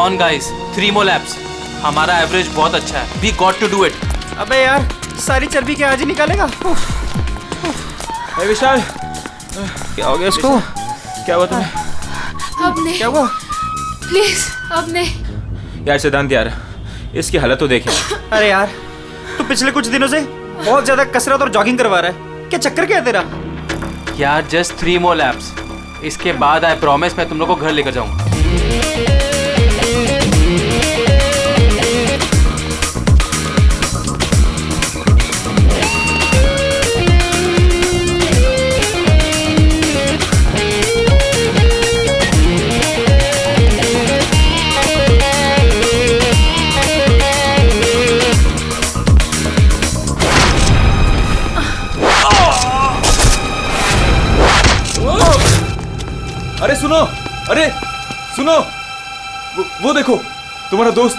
On guys, 3 more laps. हमारा average बहुत अच्छा है. We got to do it. अबे यार, सारी चर्बी क्या आज ही निकालेगा? विशाल, क्या हो गया इसको? क्या हुआ तुम्हें? अब नहीं. क्या हुआ? प्लीज अब नहीं. यार सिद्धांत यार, इसकी हालत तो देखे. अरे यार, तू पिछले कुछ दिनों से बहुत ज्यादा कसरत और जॉगिंग करवा रहा है. क्या चक्कर क्या है तेरा? यार जस्ट 3 more laps. इसके बाद आई प्रॉमिस मैं तुम लोग को घर लेकर जाऊंगा. अरे सुनो, अरे सुनो, वो देखो तुम्हारा दोस्त.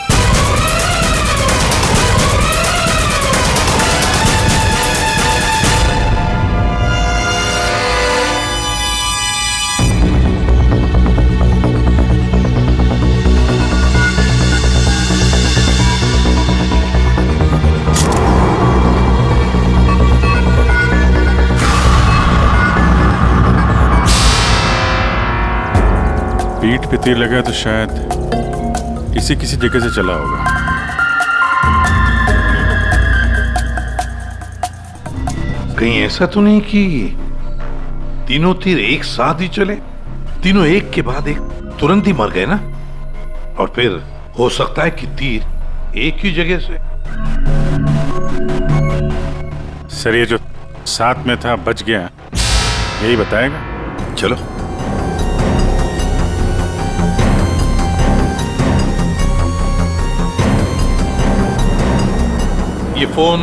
पीठ पे तीर लगा तो शायद इसी किसी जगह से चला होगा. कहीं ऐसा तो नहीं कि तीनों तीर एक साथ ही चले? तीनों एक के बाद एक तुरंत ही मर गए ना? और फिर हो सकता है कि तीर एक ही जगह से. सर ये जो साथ में था बच गया, यही बताएगा. चलो. ये फोन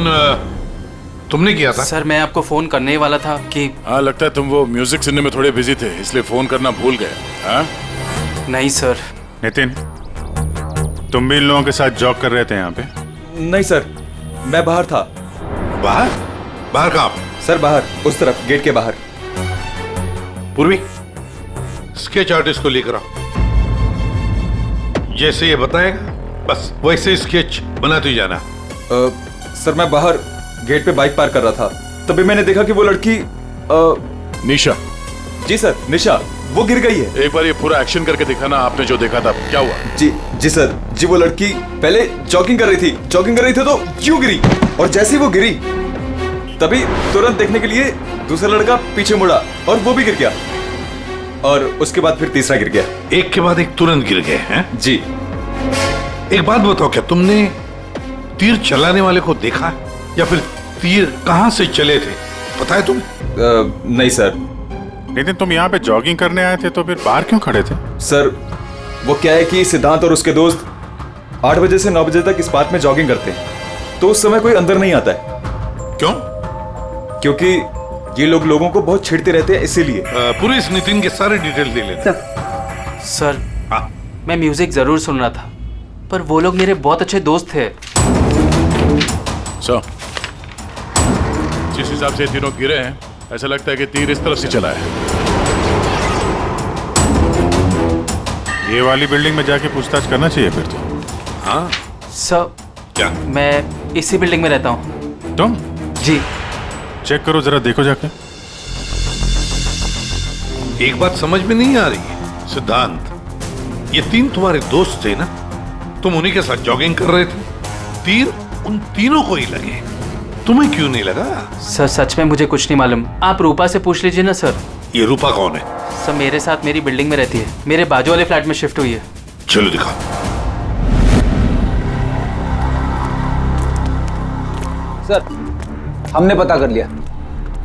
तुमने किया था? सर मैं आपको फोन करने ही वाला था कि हाँ, लगता है तुम वो म्यूजिक सुनने में थोड़े बिजी थे, इसलिए फोन करना भूल गए. हाँ? नहीं सर. नितिन, तुम भी इन लोगों के साथ जॉब कर रहे थे यहाँ पे? नहीं सर, मैं बाहर था. बाहर? बाहर कहाँ? सर बाहर, उस तरफ, गेट के बाहर. पूर्वी, स्केच आर्टिस्ट को लेकर आओ. जैसे ये बताएगा बस वैसे स्केच बनाते ही जाना. सर मैं बाहर गेट पे बाइक पार्क कर रहा था, तभी मैंने देखा कि वो लड़की निशा. जी सर, निशा, वो गिर गई है. एक बार ये पूरा एक्शन करके दिखाना, आपने जो देखा था क्या हुआ? जी सर, जी वो लड़की पहले जॉगिंग कर रही थी तो यूं गिरी, और जैसे ही वो गिरी तभी तुरंत देखने के लिए दूसरा लड़का पीछे मुड़ा और वो भी गिर गया, और उसके बाद फिर तीसरा गिर गया. एक के बाद एक तुरंत गिर गए हैं? जी. एक बात बताओ, क्या तुमने तीर चलाने वाले को देखा है? या फिर तीर कहां से चले थे, पता है तुम्हें? नहीं सर. नितिन, तुम यहाँ पे जॉगिंग करने आए थे तो फिर बाहर क्यों खड़े थे? सर वो क्या है कि सिद्धांत और उसके दोस्त 8 बजे से 9 बजे तक इस पार्क में जॉगिंग करते हैं, तो उस समय कोई अंदर नहीं आता है. क्यों? क्योंकि ये लोग लोगों को बहुत छेड़ते रहते हैं, इसीलिए. पूरे इस नितिन के सारे डिटेल दे लेना. सर हाँ. मैं म्यूजिक जरूर सुन रहा था, पर वो लोग मेरे बहुत अच्छे दोस्त थे. सो जिस हिसाब से तीनों गिरे हैं, ऐसा लगता है कि तीर इस तरफ से चला है. ये वाली बिल्डिंग में जाके पूछताछ करना चाहिए फिर तो. हाँ. सर क्या? मैं इसी बिल्डिंग में रहता हूँ. तुम? जी. चेक करो जरा, देखो जाके. एक बात समझ में नहीं आ रही है सिद्धांत, ये तीन तुम्हारे दोस्त थे ना? तुम उन्हीं के साथ जॉगिंग कर रहे थे, तीर उन तीनों को ही लगे, तुम्हें क्यों नहीं लगा? सर सच में मुझे कुछ नहीं मालूम, आप रूपा से पूछ लीजिए ना सर. ये रूपा कौन है? सर मेरे साथ मेरी बिल्डिंग में रहती है, मेरे बाजू वाले फ्लैट में शिफ्ट हुई है. चलो दिखाओ. सर हमने पता कर लिया,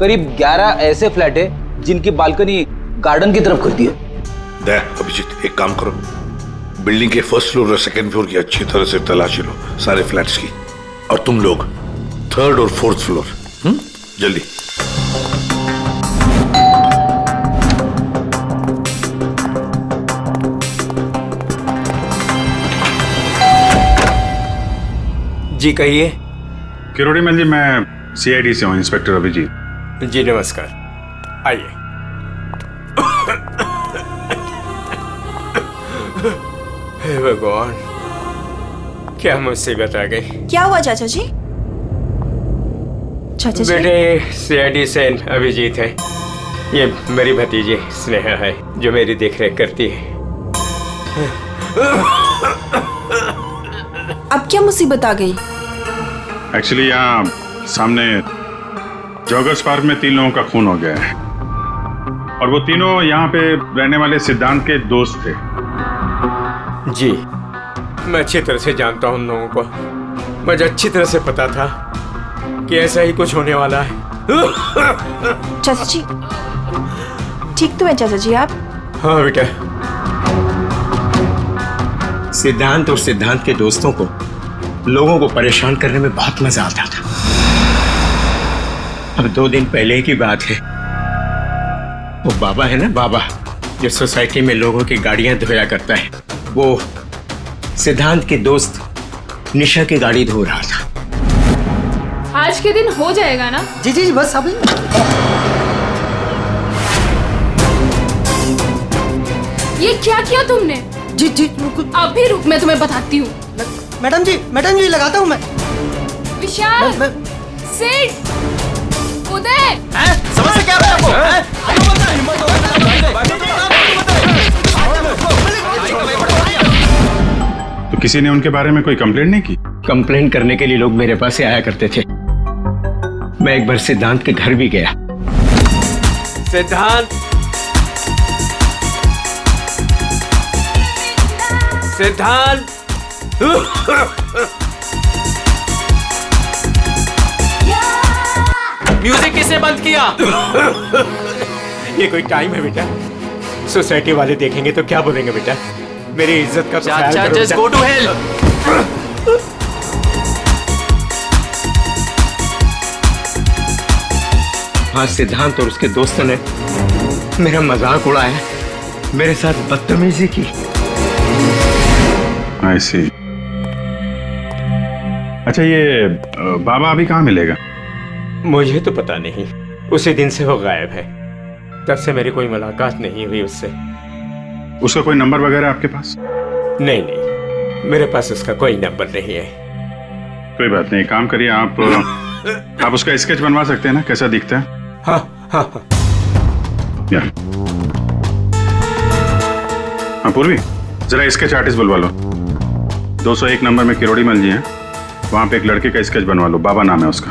करीब 11 ऐसे फ्लैट है जिनकी बालकनी गार्डन की तरफ करती है. देख अभिजीत, एक काम करो, बिल्डिंग के फर्स्ट फ्लोर और सेकंड फ्लोर की अच्छी तरह से तलाशी लो, सारे फ्लैट्स की, और तुम लोग 3rd और 4th फ्लोर. जल्दी. जी कहिए. किरोड़ी मैन जी, मैं CID से हूँ, इंस्पेक्टर अभिजीत. जी नमस्कार, आइए. हे भगवान, क्या मुसीबत आ गई। क्या हुआ चाचा जी? चाचा जी, बेटे सीआईडी से अभिजीत है, ये मेरी भतीजी स्नेहा है जो मेरी देखरेख करती है। अब क्या मुसीबत आ गई? एक्चुअली यहाँ सामने जॉगर्स पार्क में 3 लोगों का खून हो गया है और वो तीनों यहाँ पे रहने वाले सिद्धांत के दोस्त थे। जी, मैं अच्छी तरह से जानता हूँ उन लोगों को। मुझे अच्छी तरह से पता था कि ऐसा ही कुछ होने वाला है। चाचा जी ठीक तो है चाचा जी आप? हाँ बेटा, सिद्धांत और सिद्धांत के दोस्तों को लोगों को परेशान करने में बहुत मजा आता था। अब 2 दिन पहले की बात है, वो बाबा है ना, बाबा जो सोसाइटी में लोगों की गाड़ियां धोया करता है, वो सिद्धांत के दोस्त निशा की गाड़ी धो रहा था। आज के दिन हो जाएगा ना? जी जी जी बस अभी। ये क्या किया तुमने? जी जी अभी रुक, मैं तुम्हें बताती हूँ। मैडम जी लगाता हूँ मैं। विशाल, सिड, उदय, समझ से क्या तो किसी ने उनके बारे में कोई कंप्लेंट नहीं की? कंप्लेंट करने के लिए लोग मेरे पास से आया करते थे। मैं एक बार सिद्धांत के घर भी गया। सिद्धांत, सिद्धांत, म्यूजिक किसने बंद किया? ये कोई टाइम है बेटा? सोसाइटी वाले देखेंगे तो क्या बोलेंगे बेटा? मेरी इज्जत का तो ख्याल चाचा, करो जस्ट बेटा। Go to hell. हाँ, सिद्धांत और उसके दोस्तों ने मेरा मजाक उड़ाया, मेरे साथ बदतमीजी की। I see। अच्छा, ये बाबा अभी कहाँ मिलेगा? मुझे तो पता नहीं, उसी दिन से वो गायब है। तब से मेरी कोई मुलाकात नहीं हुई उससे। उसका कोई नंबर वगैरह आपके पास? नहीं नहीं, मेरे पास उसका कोई नंबर नहीं है। कोई बात नहीं, काम करिए आप उसका स्केच बनवा सकते हैं ना, कैसा दिखता है? हाँ हाँ हाँ। हाँ पूर्वी, जरा स्केच आर्टिस्ट बुलवा लो। 201 नंबर में किरोड़ी मल जी हैं, वहां पे एक लड़के का स्केच बनवा लो, बाबा नाम है उसका।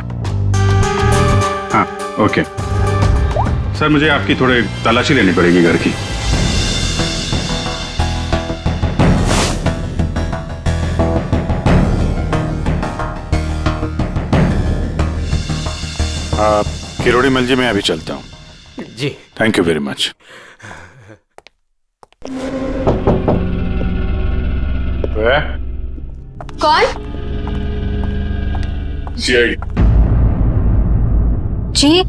हाँ ओके सर, मुझे आपकी थोड़ी तलाशी लेनी पड़ेगी घर की। किरोड़ी मल जी, मैं अभी चलता हूँ। जी थैंक यू वेरी मच। कौन? सीआईडी। जी,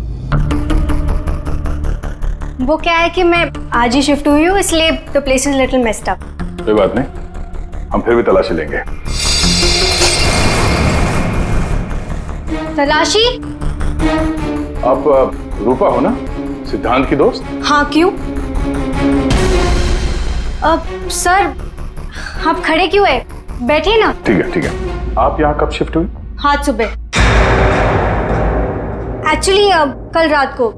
वो क्या है कि मैं आज ही शिफ्ट हुई हूँ, इसलिए the place is little messed up. कोई बात नहीं, हम फिर भी तलाशी लेंगे। तलाशी? आप रूपा हो ना, सिद्धांत की दोस्त? हाँ, क्यों? सर, आप खड़े क्यों है? बैठिए ना। ठीक है ठीक है। आप यहाँ कब शिफ्ट हुई? आज सुबह, एक्चुअली कल रात को।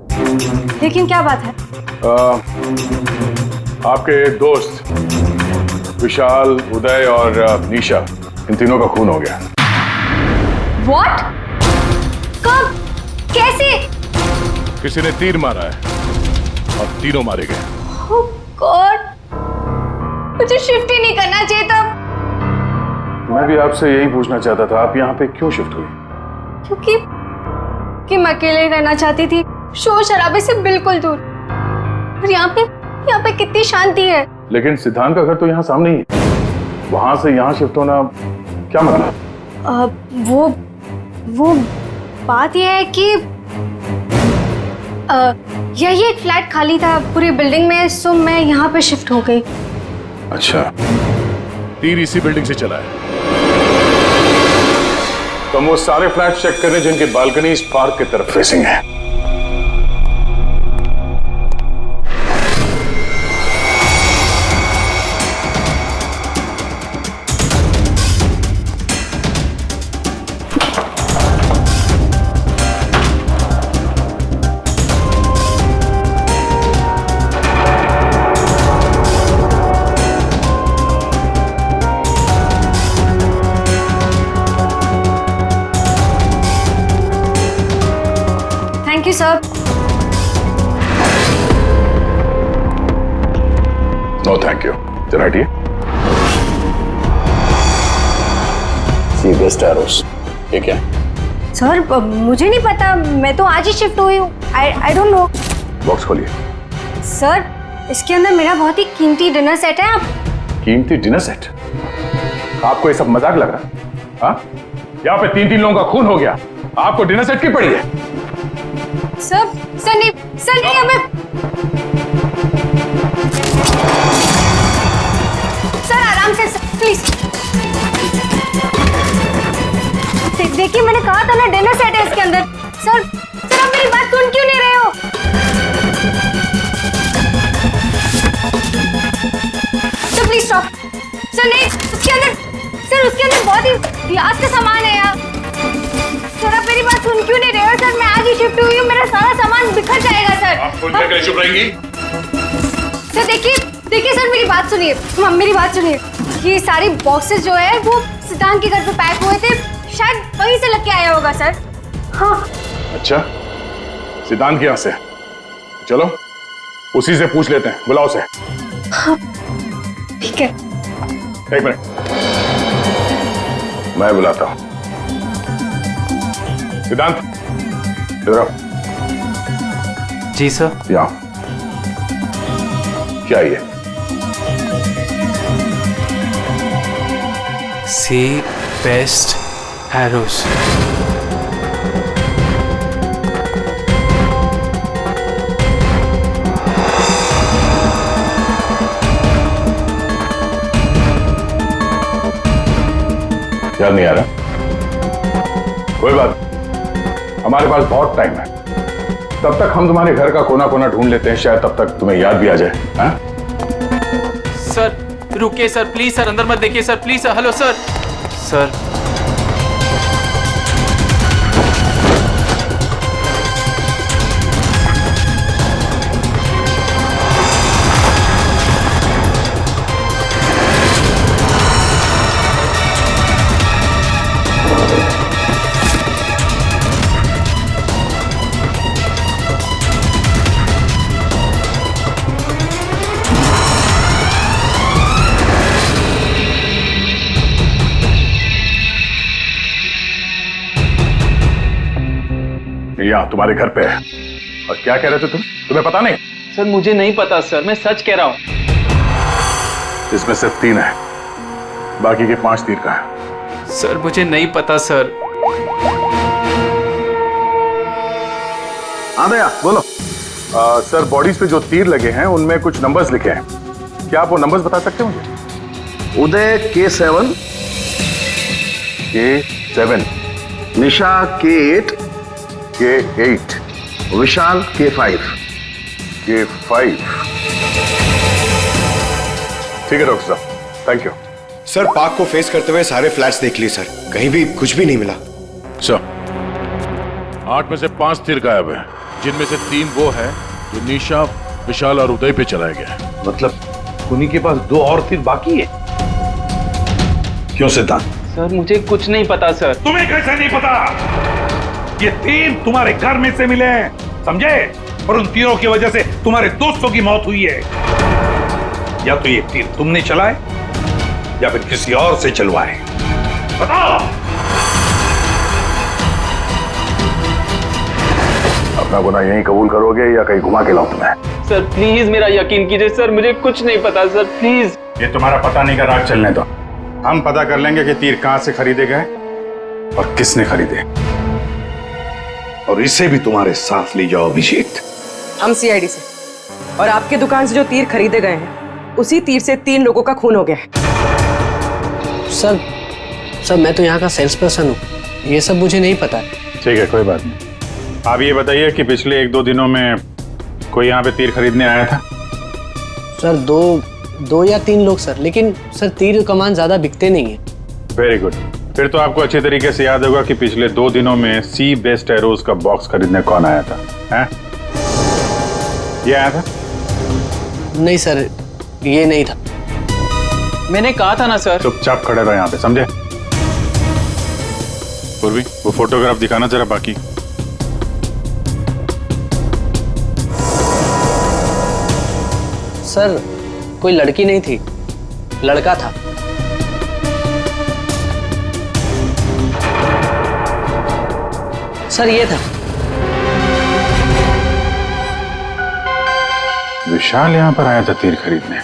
लेकिन क्या बात है? आपके दोस्त विशाल, उदय और निशा, इन तीनों का खून हो गया। What? कब? कैसे? किसी ने तीर मारा है और तीनों मारे गए। Oh God! मुझे शिफ्ट ही नहीं करना चाहिए था। मैं भी आपसे यही पूछना चाहता था, आप यहाँ पे क्यों शिफ्ट हुई? क्योंकि मैं अकेले रहना चाहती थी, शोर शराबे से बिल्कुल दूर। और यहाँ पे कितनी शांति है। लेकिन सिद्धांत का घर तो यहाँ सामने ही है, वहां से यहाँ शिफ्ट होना क्या मतलब? वो बात यह है कि यही एक फ्लैट खाली था पूरी बिल्डिंग में, सो मैं यहाँ पे शिफ्ट हो गई। अच्छा, तीर इसी बिल्डिंग से चला है। तो हम वो सारे फ्लैट चेक करें जिनकी बालकनी इस पार्क की तरफ फेसिंग है। सर। No thank you. चल हटिए। सी बेस्ट एरोस। ये क्या है? सर मुझे नहीं पता, मैं तो आज ही शिफ्ट हुई हूँ। I don't know. बॉक्स खोलिए। सर इसके अंदर मेरा बहुत ही कीमती डिनर सेट है। आप कीमती डिनर सेट? आपको ये सब मजाक लग रहा है? हाँ? यहाँ पे 3-3 लोगों का खून हो गया, आपको डिनर सेट की पड़ी है? सर नहीं हमें। सर आराम से प्लीज। देखिए मैंने कहा था ना डिनर सेट है इसके अंदर। सर आप मेरी बात सुन क्यों नहीं रहे हो? Sir please stop. सर नहीं, उसके अंदर बहुत ही ग्लास का सामान है यार। सर आप मेरी बात सुन क्यों नहीं रहे हो? सर मैं आज ही शिफ्ट हुई हूँ, मेरा सारा सामान बिखर जाएगा सर। आप खुद कैसे चुप रहेंगी? सर देखिए सर मेरी बात सुनिए। ये सारी बॉक्सेस जो है वो सिद्धांत के घर पे पैक हुए थे, शायद वहीं से लेके आया होगा सर। हाँ। अच्छा, सिद्धांत के यहाँ से? चलो उसी से पूछ लेते हैं, बुलाओ उसे। हाँ ठीक है। एक मिनट, मैं बुलाता हूं। सिद्धांत इधर आओ। जी सर। यहाँ क्या ये? सी बेस्ट एरोस। याद नहीं आ रहा? कोई बात, हमारे पास बहुत टाइम है, तब तक हम तुम्हारे घर का कोना कोना ढूंढ लेते हैं, शायद तब तक तुम्हें याद भी आ जाए। हाँ? सर रुकिए सर, प्लीज सर, अंदर मत देखिए sir, please sir. Hello sir. Sir यहाँ तुम्हारे घर पे है। और क्या कह रहे थे तुम? तुम्हें पता नहीं? सर मुझे नहीं पता सर, मैं सच कह रहा हूँ। इसमें सिर्फ 3 है, बाकी के 5 तीर का है। सर मुझे नहीं पता सर। हाँ भैया बोलो। सर बॉडीज पे जो तीर लगे हैं उनमें कुछ नंबर्स लिखे हैं, क्या आप वो नंबर्स बता सकते हो मुझे? उदय K7, K7, निशा K8, K8, विशाल K5। K5। ठीक है डॉक्टर साहब, थैंक यू। सर पार्क को फेस करते हुए सारे फ्लैट्स देख लिए सर, कहीं भी कुछ भी नहीं मिला। सर 8 में से 5 तीर गायब है, जिनमें से 3 वो है जो निशा, विशाल और उदय पे चलाया गया है। मतलब उन्हीं के पास 2 और तीर बाकी है? क्यों सिद्धांत? सर मुझे कुछ नहीं पता सर। तुम्हें कैसे नहीं पता? ये तीर तुम्हारे घर में से मिले हैं, समझे? और उन तीरों की वजह से तुम्हारे दोस्तों की मौत हुई है। या तो ये तीर तुमने चलाए या फिर किसी और से चलवाए, बताओ। अपना गुनाह यहीं कबूल करोगे या कहीं घुमा के लाऊं तुम्हें? सर प्लीज मेरा यकीन कीजिए सर, मुझे कुछ नहीं पता सर, प्लीज। ये तुम्हारा पता नहीं का राग चलने दो, हम पता कर लेंगे कि तीर कहां से खरीदे गए और किसने खरीदे। और इसे भी तुम्हारे साथ ले जाओ अभिषेक। हम सीआईडी से, और आपके दुकान से जो तीर खरीदे गए हैं उसी तीर से 3 लोगों का खून हो गया है। सर मैं तो यहाँ का सेल्स पर्सन हूँ, ये सब मुझे नहीं पता। ठीक है कोई बात नहीं। आप ये बताइए कि पिछले 1-2 दिनों में कोई यहाँ पे तीर खरीदने आया था? सर 2 या 3 लोग सर, लेकिन सर तीर कमान ज्यादा बिकते नहीं है। वेरी गुड, फिर तो आपको अच्छे तरीके से याद होगा कि पिछले 2 दिनों में सी बेस्ट एरोस का बॉक्स खरीदने कौन आया था? हैं? ये आया था? नहीं सर, ये नहीं था। मैंने कहा था ना सर। चुपचाप खड़े रहो यहाँ पे, समझे? पूर्वी वो फोटोग्राफ दिखाना जरा। बाकी सर कोई लड़की नहीं थी, लड़का था। सर ये था। विशाल यहाँ पर आया था तीर खरीदने।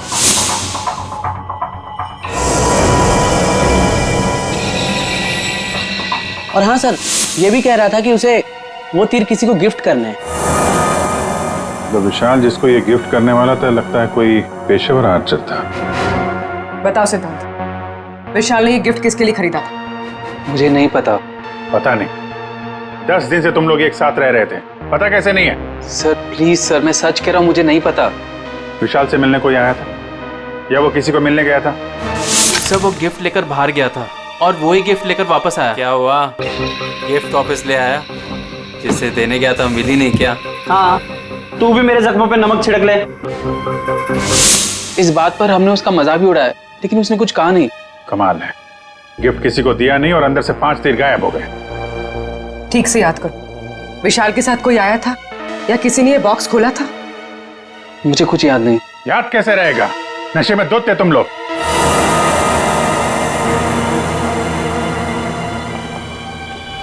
और हाँ सर, ये भी कह रहा था कि उसे वो तीर किसी को गिफ्ट करने हैं। तो विशाल जिसको ये गिफ्ट करने वाला था, लगता है कोई पेशेवर आर्चर था। बताओ सिद्धांत, विशाल ने ये गिफ्ट किसके लिए खरीदा था? मुझे नहीं पता। पता नहीं? 10 दिन से तुम लोग एक साथ रह रहे थे, पता कैसे नहीं है? सर प्लीज सर, मैं सच कह रहा हूँ, मुझे नहीं पता। विशाल से मिलने कोई आया था या वो किसी को मिलने गया था? सर वो गिफ्ट लेकर बाहर गया था और वो ही गिफ्ट लेकर वापस आया। क्या हुआ, गिफ्ट वापस ले आया? जिससे देने गया था मिली नहीं क्या? हाँ, तू भी मेरे जख्मों पे नमक छिड़क ले। इस बात पर हमने उसका मजाक भी उड़ाया, लेकिन उसने कुछ कहा नहीं। कमाल है, गिफ्ट किसी को दिया नहीं और अंदर से 5 तीर गायब हो गए। ठीक से याद करो, विशाल के साथ कोई आया था या किसी ने ये बॉक्स खोला था? मुझे कुछ याद नहीं। याद कैसे रहेगा, नशे में धुत थे तुम लोग।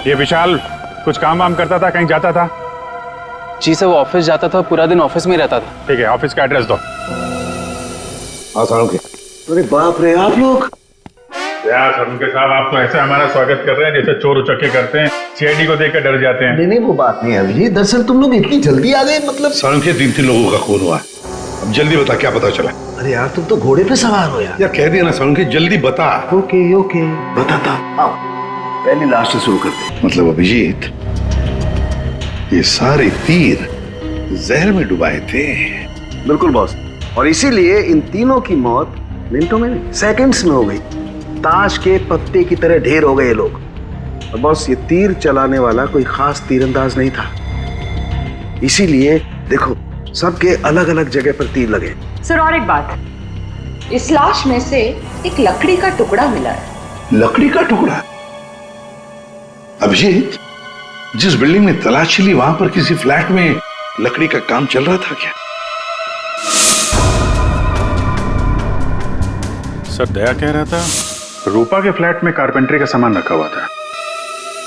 ये विशाल कुछ काम वाम करता था, कहीं जाता था? जी सर, वो ऑफिस जाता था, पूरा दिन ऑफिस में रहता था। ठीक है, ऑफिस का एड्रेस दो। अरे बाप रे, आप लोग यार उनके साहब, आप तो ऐसे हमारा स्वागत कर रहे हैं जैसे चोर उचक्के करते हैं, सीआईडी को देखकर डर जाते हैं। नहीं वो बात नहीं है अभी। दरअसल तुम लोग इतनी जल्दी आ गए, मतलब के 3 लोगों का खून हुआ है। अब जल्दी बता, क्या पता चला? अरे यार तुम तो घोड़े पे सवार हो यार। कह दिया ना सड़के, जल्दी बता। ओके बताता। आओ पहले लास्ट से शुरू करते। मतलब अभिजीत, ये सारे तीर जहर में डुबाए थे। बिल्कुल बॉस, और इसीलिए इन तीनों की मौत मिनटों में नहीं, सेकंड्स में हो गई। ताश के पत्ते की तरह ढेर हो गए ये लोग। और बॉस, ये तीर चलाने वाला कोई खास तीरंदाज नहीं था, इसीलिए देखो सबके अलग अलग जगह पर तीर लगे। सर और एक बात, इस लाश में से एक लकड़ी का टुकड़ा मिला है। लकड़ी का टुकड़ा? अभिजीत, जिस बिल्डिंग में तलाशी ली वहां पर किसी फ्लैट में लकड़ी का काम चल रहा था क्या? सर दया कह रहा था रूपा के फ्लैट में कारपेंटरी का सामान रखा हुआ था।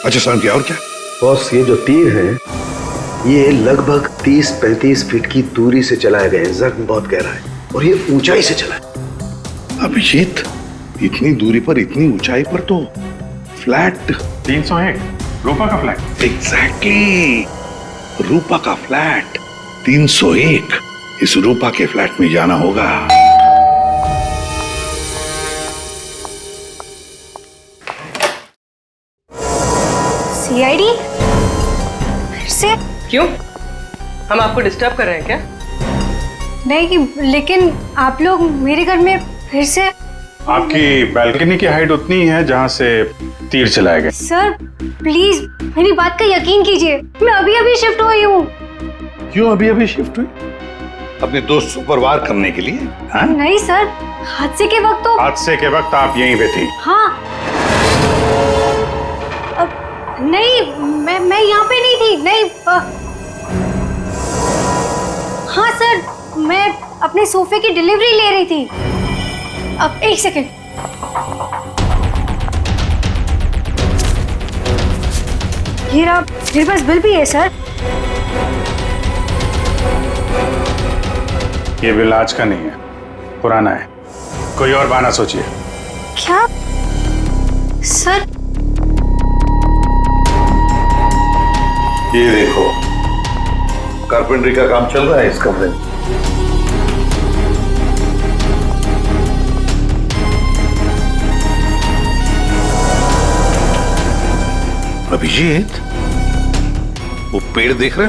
अच्छा सर, क्या और क्या? बॉस, ये जो तीर है ये लगभग 30-35 फीट की दूरी से चलाए गए। जख्म बहुत गहरा है और ये ऊंचाई से चला है। अभिजीत, इतनी दूरी पर, इतनी ऊंचाई पर तो फ्लैट 301 रूपा का फ्लैट। एग्जैक्टली, रूपा का फ्लैट 301। इस रूपा के फ्लैट में जाना होगा। सीआईडी? फिर से? क्यों, हम आपको डिस्टर्ब कर रहे हैं क्या? नहीं, लेकिन आप लोग मेरे घर में फिर से। आपकी बालकनी की हाइट उतनी है जहां से तीर चलाए गए। सर प्लीज मेरी बात का यकीन कीजिए, मैं अभी अभी शिफ्ट हुई हूँ। क्यों अभी अभी शिफ्ट हुई? अपने दोस्त पर वार करने के लिए? हाँ? नहीं सर, हादसे के वक्त तो। हादसे के वक्त आप यहीं पे थी? हाँ। नहीं, मैं यहाँ पे नहीं थी। नहीं हाँ सर, मैं अपने सोफे की डिलीवरी ले रही थी। अब एक सेकंड। ये रहा, मेरे पास बिल भी है सर। ये बिल आज का नहीं है, पुराना है। कोई और बहाना सोचिए। क्या सर? ये देखो, कारपेंटरी का काम चल रहा है इस कमरे में। अभिजीत, वो पेड़ देख रहे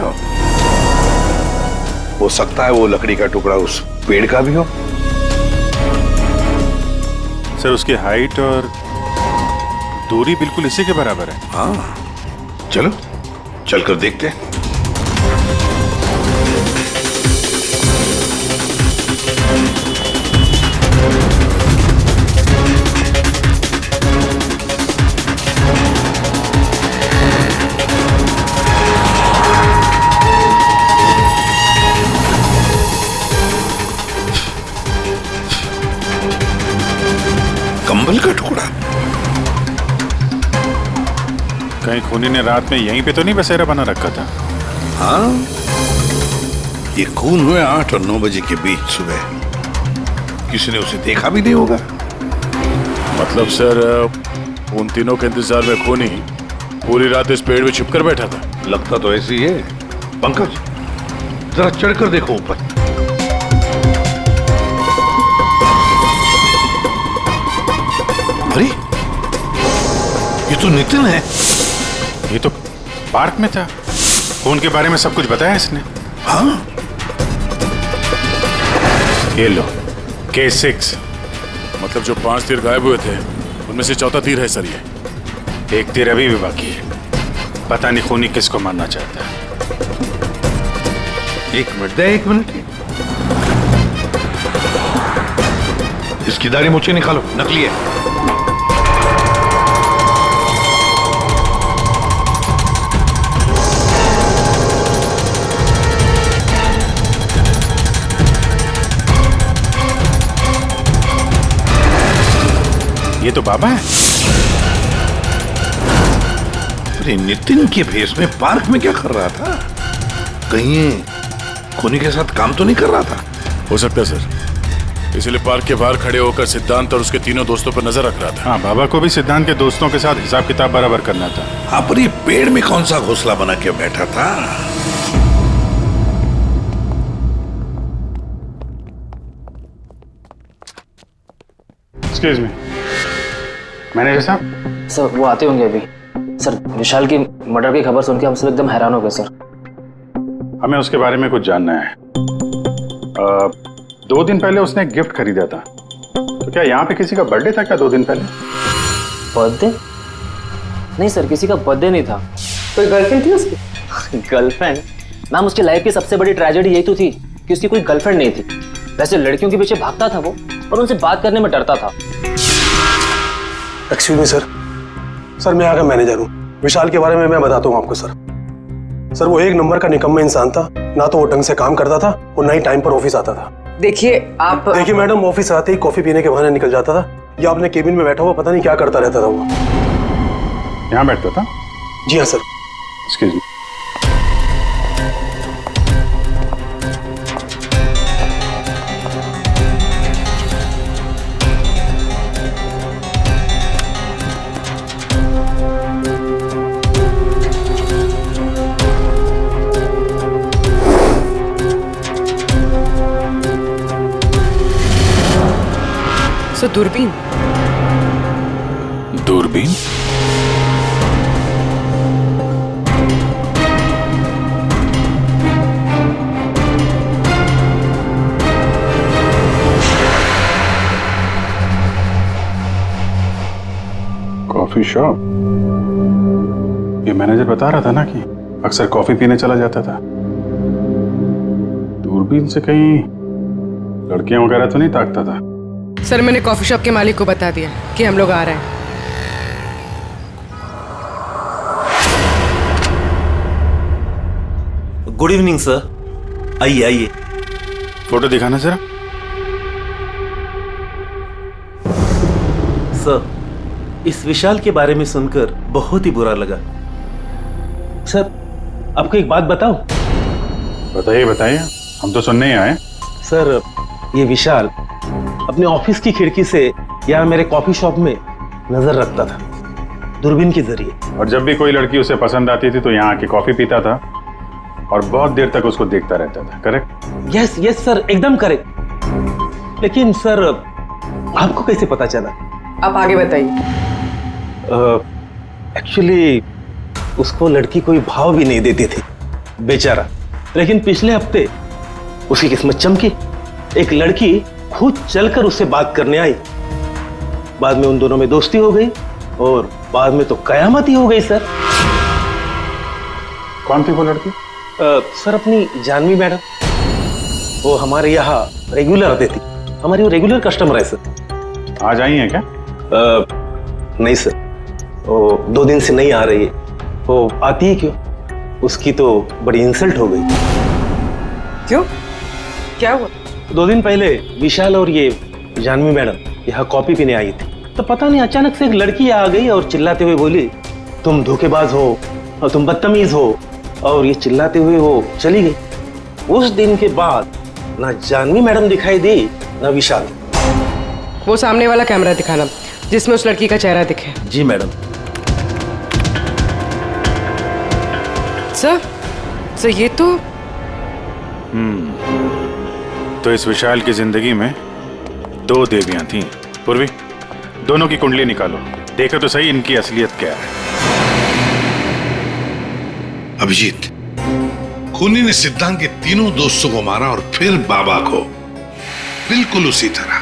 हो सकता है वो लकड़ी का टुकड़ा उस पेड़ का भी हो। सर उसकी हाइट और दूरी बिल्कुल इसी के बराबर है। हाँ, चलो चलकर देखते हैं। खूनी ने रात में यहीं पे तो नहीं बसेरा बना रखा था? हाँ, ये खून हुए 8 और 9 बजे के बीच सुबह। किसी ने उसे देखा भी नहीं होगा। मतलब सर उन तीनों के इंतजार में खूनी पूरी रात इस पेड़ में छिपकर बैठा था? लगता तो ऐसे ही है। पंकज, जरा चढ़कर देखो ऊपर। अरे, ये तो नितिन है। ये तो पार्क में था। खून के बारे में सब कुछ बताया इसने। हाँ, ये लो K6। मतलब जो 5 तीर गायब हुए थे उनमें से चौथा तीर है सर ये। एक तीर अभी भी बाकी है। पता नहीं खूनी किसको मारना चाहता है। 1 मिनट दे, 1 मिनट। इसकी दाढ़ी मूछें निकालो, नकली है। ये तो बाबा है। अरे नितिन के भेष में पार्क में क्या कर रहा था? कहीं ये खूनी के साथ काम तो नहीं कर रहा था? हो सकता है सर, इसलिए पार्क के बाहर खड़े होकर सिद्धांत और उसके तीनों दोस्तों पर नजर रख रहा था। हाँ, बाबा को भी सिद्धांत के दोस्तों के साथ हिसाब किताब बराबर करना था। हाँ, पर ये पेड़ में कौन सा घोंसला बना के बैठा था? एक्सक्यूज मी, मैनेजर साहब। सर वो आते होंगे अभी। सर विशाल की मर्डर की खबर सुन के हम सब एकदम हैरान हो गए सर। हमें उसके बारे में कुछ जानना है। 2 दिन पहले उसने एक गिफ्ट खरीदा था, तो क्या यहाँ पे किसी का बर्थडे था क्या 2 दिन पहले? बर्थडे? नहीं सर, किसी का बर्थडे नहीं था। कोई गर्लफ्रेंड थी उसकी? गर्लफ्रेंड? मैम उसकी लाइफ की सबसे बड़ी ट्रेजेडी यही तो थी कि उसकी कोई गर्लफ्रेंड नहीं थी। वैसे लड़कियों के पीछे भागता था वो और उनसे बात करने में डरता था। एक्सक्यूज मी सर, सर मैं यहाँ का मैनेजर हूँ। विशाल के बारे में मैं बताता हूँ आपको सर। सर वो 1 नंबर का निकम्मा इंसान था। ना तो वो ढंग से काम करता था और ना ही टाइम पर ऑफिस आता था। देखिए आप, देखिए मैडम, ऑफिस आते ही कॉफी पीने के बहाने निकल जाता था या अपने केबिन में बैठा हुआ पता नहीं क्या करता रहता था वो। यहाँ बैठता था? जी हाँ सर। Excuse me. सो दूरबीन? दूरबीन? Coffee shop? ये मैनेजर बता रहा था ना कि अक्सर कॉफी पीने चला जाता था। दूरबीन से कहीं लड़कियां वगैरह तो नहीं ताकता था? सर मैंने कॉफी शॉप के मालिक को बता दिया कि हम लोग आ रहे हैं। गुड इवनिंग सर, आइए आइए। फोटो दिखाना जरा। सर इस विशाल के बारे में सुनकर बहुत ही बुरा लगा। सर आपको एक बात बताऊं? बताइए बताइए, हम तो सुनने ही आए। सर ये विशाल अपने ऑफिस की खिड़की से यहाँ मेरे कॉफी शॉप में नजर रखता था, दूरबीन के जरिए। और जब भी कोई लड़की उसे पसंद आती थी तो यहाँ आके कॉफी पीता था और बहुत देर तक उसको देखता रहता था। करेक्ट? यस यस सर, एकदम करेक्ट। लेकिन सर आपको कैसे पता चला? आप आगे बताइए। एक्चुअली उसको लड़की कोई भाव भी नहीं देती थी बेचारा। लेकिन पिछले हफ्ते उसकी किस्मत चमकी। एक लड़की खुद चलकर उससे बात करने आई। बाद में उन दोनों में दोस्ती हो गई और बाद में तो कयामत ही हो गई सर। कौन थी वो लड़की? सर अपनी जानवी मैडम। वो हमारे यहाँ रेगुलर आती थी, हमारी वो रेगुलर कस्टमर है सर। आज आई है क्या? नहीं सर, वो 2 दिन से नहीं आ रही है। वो आती है क्यों? उसकी तो बड़ी इंसल्ट हो गई। क्यों? क्या हुआ? 2 दिन पहले विशाल और ये जानवी मैडम यहाँ कॉफी पीने आई थी, तो पता नहीं अचानक से एक लड़की आ गई और चिल्लाते हुए बोली, तुम धोखेबाज हो और तुम बदतमीज हो, और ये चिल्लाते हुए वो चली गई। उस दिन के बाद ना जानवी मैडम दिखाई दी ना विशाल। वो सामने वाला कैमरा दिखाना जिसमें उस लड़की का चेहरा दिखे। जी मैडम। सर ये तो तो इस विशाल की जिंदगी में 2 देवियां थीं। पूर्वी, दोनों की कुंडली निकालो, देखो तो सही इनकी असलियत क्या है। अभिजीत, खूनी ने सिद्धांत के तीनों दोस्तों को मारा और फिर बाबा को, बिल्कुल उसी तरह।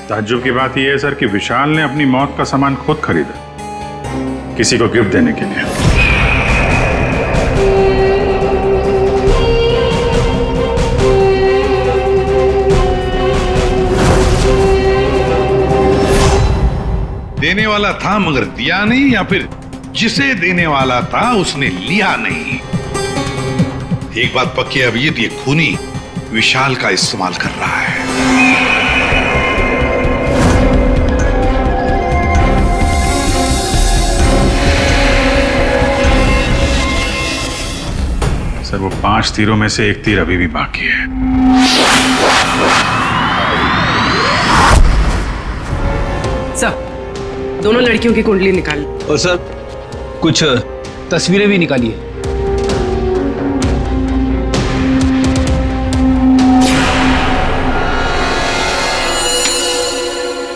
ताज्जुब की बात यह है सर कि विशाल ने अपनी मौत का सामान खुद खरीदा, किसी को गिफ्ट देने के लिए। देने वाला था मगर दिया नहीं, या फिर जिसे देने वाला था उसने लिया नहीं। एक बात पक्की है अभिजीत, ये खूनी विशाल का इस्तेमाल कर रहा है। सर वो 5 तीरों में से एक तीर अभी भी बाकी है। सर, दोनों लड़कियों की कुंडली निकाली। और सर कुछ तस्वीरें भी निकाली है।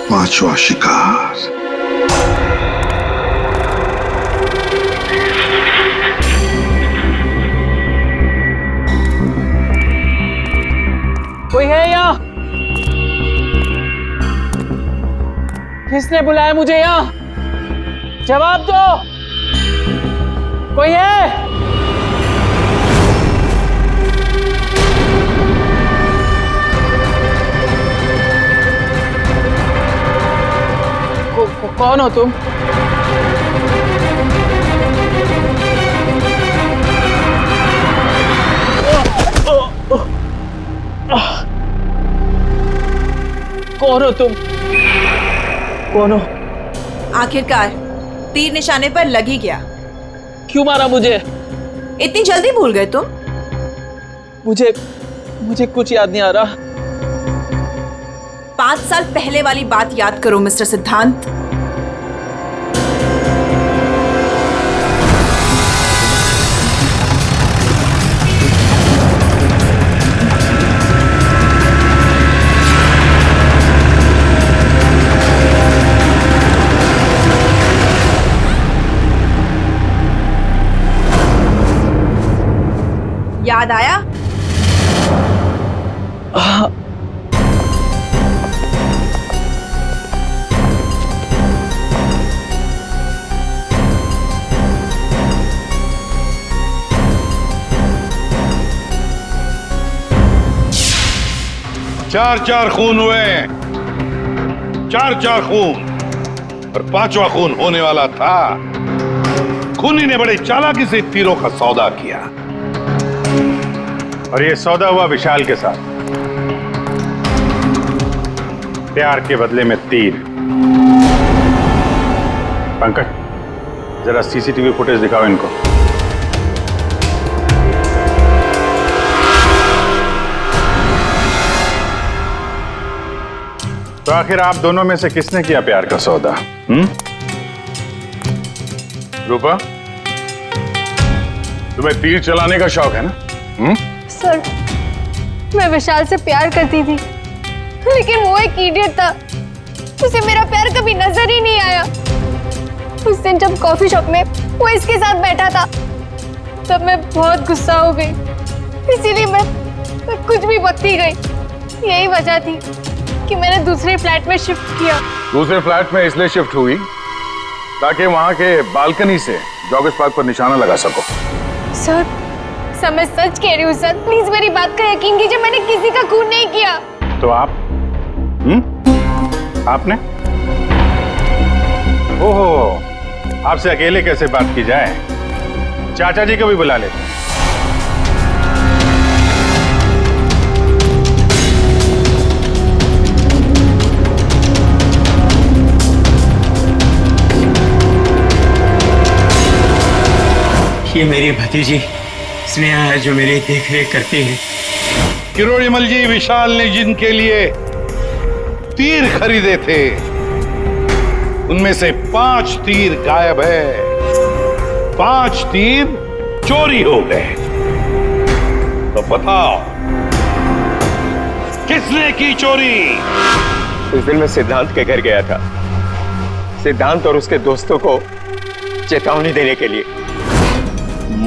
पांचवा शिकार। कोई है यहाँ? किसने बुलाया मुझे यहाँ? जवाब दो। कोई है? कौन हो तुम? कौन हो तुम? कौन हो? आखिरकार तीर निशाने पर लग ही गया। क्यों मारा मुझे? इतनी जल्दी भूल गए तुम? मुझे कुछ याद नहीं आ रहा। 5 साल पहले वाली बात याद करो मिस्टर सिद्धांत। याद आया? चार खून हुए, 4 खून, और 5वां खून होने वाला था। खूनी ने बड़े चालाकी से तीरों का सौदा किया, और ये सौदा हुआ विशाल के साथ। प्यार के बदले में तीर। पंकज, जरा सीसीटीवी फुटेज दिखाओ इनको। तो आखिर आप दोनों में से किसने किया प्यार का सौदा? रूपा, तुम्हें तीर चलाने का शौक है ना? सर, मैं विशाल से प्यार करती थी, लेकिन वो एक इडियट था। उसे मेरा प्यार कभी नजर ही नहीं आया। उस दिन जब कॉफी शॉप में वो इसके साथ बैठा था, तब मैं बहुत गुस्सा हो गई। इसीलिए मैं कुछ भी बकती गई। यही वजह थी कि मैंने दूसरे फ्लैट में शिफ्ट किया। दूसरे फ्लैट में इसलिए शिफ्ट हुई ताकि वहां के बालकनी से जॉगर्स पार्क पर निशाना लगा सको। सर, मैं सच कह रही हूँ सर, प्लीज मेरी बात का यकीन कीजिए। मैंने किसी का खून नहीं किया। तो आप? आपने? ओहो, आपसे अकेले कैसे बात की जाए? चाचा जी को भी बुला लेते हैं। ये मेरी भतीजी स्नेहा है जो मेरी देख रेख करती है। किरोड़ीमल जी, विशाल ने जिनके लिए तीर खरीदे थे उनमें से 5 तीर गायब है। 5 तीर चोरी हो गए। तो बताओ किसने की चोरी? उस दिन मैं सिद्धांत के घर गया था, सिद्धांत और उसके दोस्तों को चेतावनी देने के लिए।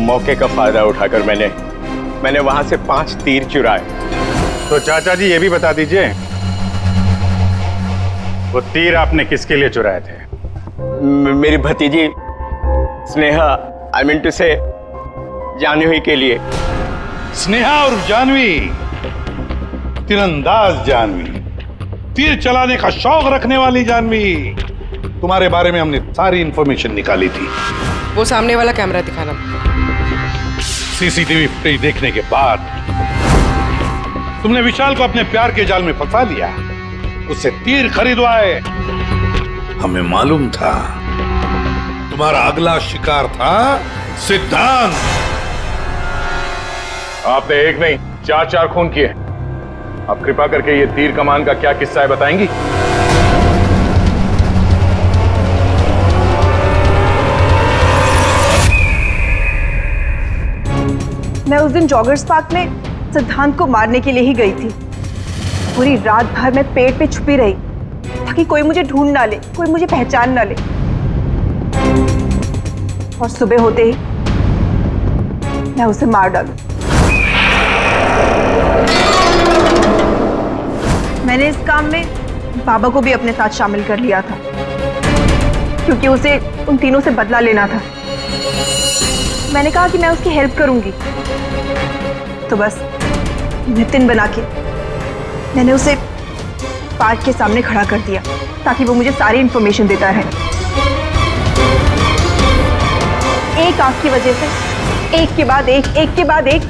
मौके का फायदा उठाकर मैंने वहां से 5 तीर चुराए। तो चाचा जी ये भी बता दीजिए, वो तीर आपने किसके लिए चुराए थे? मेरी भतीजी स्नेहा, आई मीन टू से जानवी के लिए। स्नेहा और जानवी, तीरंदाज जानवी, तीर चलाने का शौक रखने वाली जानवी, तुम्हारे बारे में हमने सारी इंफॉर्मेशन निकाली थी। वो सामने वाला कैमरा दिखाना। सीसीटीवी फुटेज देखने के बाद तुमने विशाल को अपने प्यार के जाल में फंसा लिया, उससे तीर खरीदवाए। हमें मालूम था तुम्हारा अगला शिकार था सिद्धांत। आपने एक नहीं 4 खून किए। आप कृपा करके ये तीर कमान का क्या किस्सा है बताएंगी? मैं उस दिन जॉगर्स पार्क में सिद्धांत को मारने के लिए ही गई थी। पूरी रात भर मैं पेड़ पे छुपी रही ताकि कोई मुझे ढूंढ ना ले, कोई मुझे पहचान ना ले। और सुबह होते ही मैं उसे मार डालूं। मैंने इस काम में बाबा को भी अपने साथ शामिल कर लिया था क्योंकि उसे उन तीनों से बदला लेना था। मैंने कहा कि मैं उसकी हेल्प करूंगी, तो बस नितिन बना के मैंने उसे पार्क के सामने खड़ा कर दिया ताकि वो मुझे सारी इंफॉर्मेशन देता रहे। एक आंख की वजह से एक के बाद एक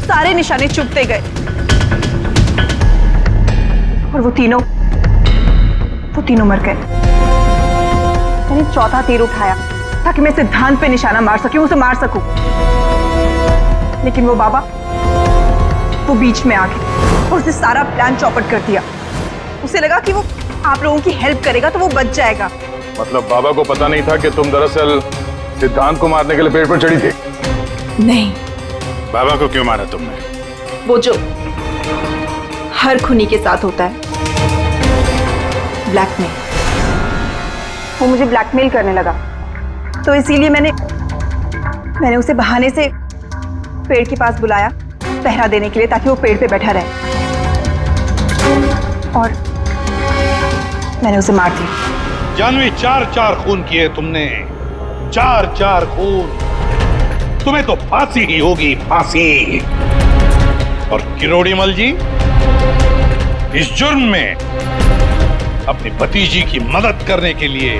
सारे निशाने चुभते गए और वो तीनों मर गए। मैंने चौथा तीर उठाया ताकि मैं सिद्धांत पे निशाना मार सकूं, उसे मार सकूं, लेकिन वो बाबा वो बीच में आ गए और उसने सारा प्लान चौपट कर दिया। उसे लगा कि वो आप लोगों की हेल्प करेगा तो वो बच जाएगा। मतलब बाबा को पता नहीं था कि तुम दरअसल सिद्धांत को मारने के लिए पेड़ पर चढ़ी थी? नहीं। बाबा को क्यों मारा तुमने? वो जो हर खूनी के साथ होता है, ब्लैकमेल। वो मुझे ब्लैकमेल करने लगा, तो इसीलिए मैंने उसे बहाने से पेड़ के पास बुलाया पहरा देने के लिए ताकि वो पेड़ पे बैठा रहे, और मैंने उसे मार दिया। जानवी, 4 खून किए तुमने, 4 खून। तुम्हें तो फांसी ही होगी, फांसी। और किरोड़ीमल जी, इस जुर्म में अपनी भतीजी की मदद करने के लिए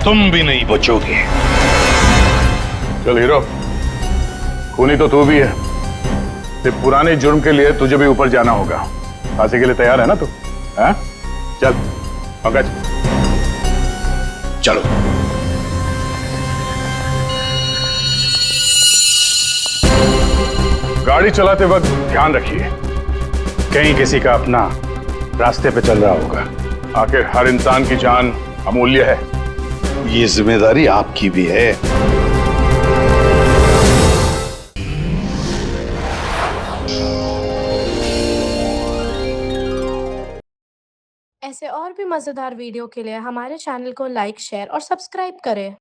तुम भी नहीं बचोगे। चल हीरो, खूनी तो तू भी है, सिर्फ पुराने जुर्म के लिए तुझे भी ऊपर जाना होगा। फांसी के लिए तैयार है ना तू? हाँ? चल पंकज, चलो। गाड़ी चलाते वक्त ध्यान रखिए, कहीं किसी का अपना रास्ते पे चल रहा होगा। आखिर हर इंसान की जान अमूल्य है। ये जिम्मेदारी आपकी भी है। ऐसे और भी मजेदार वीडियो के लिए हमारे चैनल को लाइक, शेयर और सब्सक्राइब करें।